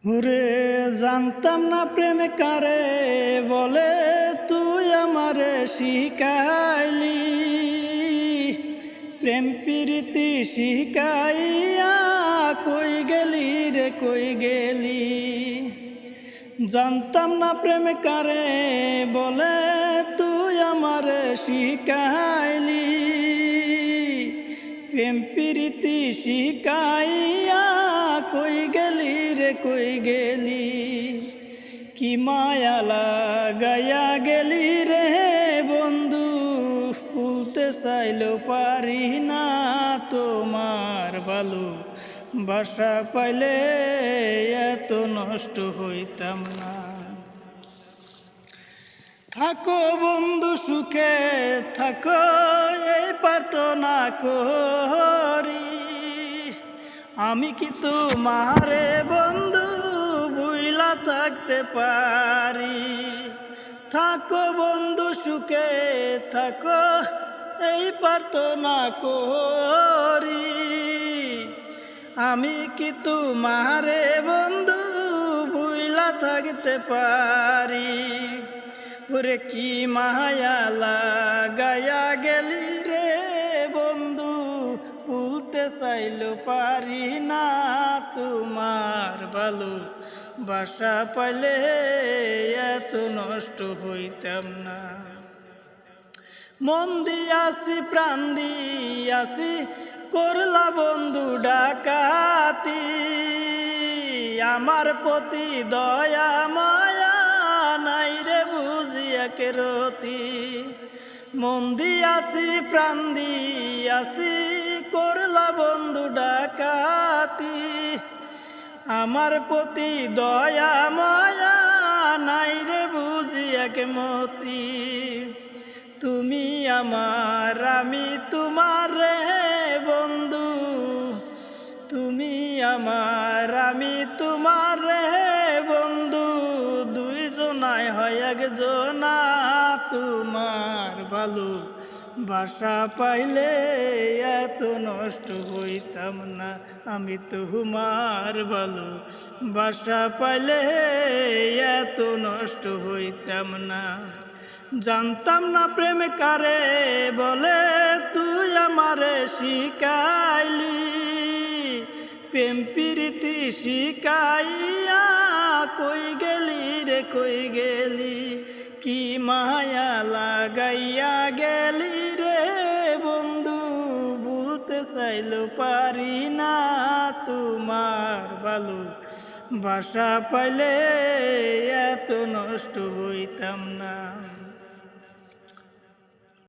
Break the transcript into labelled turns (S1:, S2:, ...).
S1: ওরে জানতাম না প্রেম কারে বলে, তুই আমারে শিখাইলি। প্রেম প্রীতি শিখাইয়া কই গেলি রে কই গেলি। জানতাম না প্রেম কারে বলে, তুই আমারে শিখাইলি। প্রেম প্রীতি শিখাইয়া কই গেলি রে কই গেলি। কি মায়া লাগাইয়া গেলি রে বন্ধু, ভুলতে চাইলেও পারি না তোমার ভালো বাসা পাইলে এত নষ্ট হইতাম না। থাকো বন্ধু সুখে থাকো, এই প্রার্থনা করি। আমি কি তোমারে বন্ধু ভুইলা থাকতে পারি। থাকো বন্ধু সুখে থাকো, এই প্রার্থনা করি। আমি কি তোমারে বন্ধু ভুইলা থাকতে পারি। ওরে কি মায়া লাগাইয়া গেলি রে বন্ধু, ভুলতে চাইলেও পারি না তোমার ভালো বাসা পাইলে এত নষ্ট হইতাম না। মন দিয়াছি প্রাণ দিয়াছি করলা বন্ধু ডাকাতি। আমার প্রতি দয়া মায়া নাই রে বুঝিয়া কেরতি। মন দিয়াছি প্রাণ দিয়াছি করলা বন্ধু ডাকাতি। আমার প্রতি দয়া মায়া নাই রে বুঝিয়া কে মতি। তুমি আমার আমি তোমার রে বন্ধু, তুমি আমার আমি তোমার রে বন্ধু। দুইজনায় হয় একজনা, তোমার ভালো বাসা পাইলে এত নষ্ট হইতাম না। আমি তোমার ভালো বাসা পাইলে এত নষ্ট হইতাম না। জানতাম না প্রেম কারে বলে, তুই আমারে শিখাইলি। প্রেম প্রীতি শিখাইয়া কই গেলি রে কই গেলি। কি মায়া লাগাইয়া গেলি রে বন্ধু, ভুলতে চাইলেও পারি না তোমার ভালো বাসা পাইলে এত নষ্ট হইতাম না।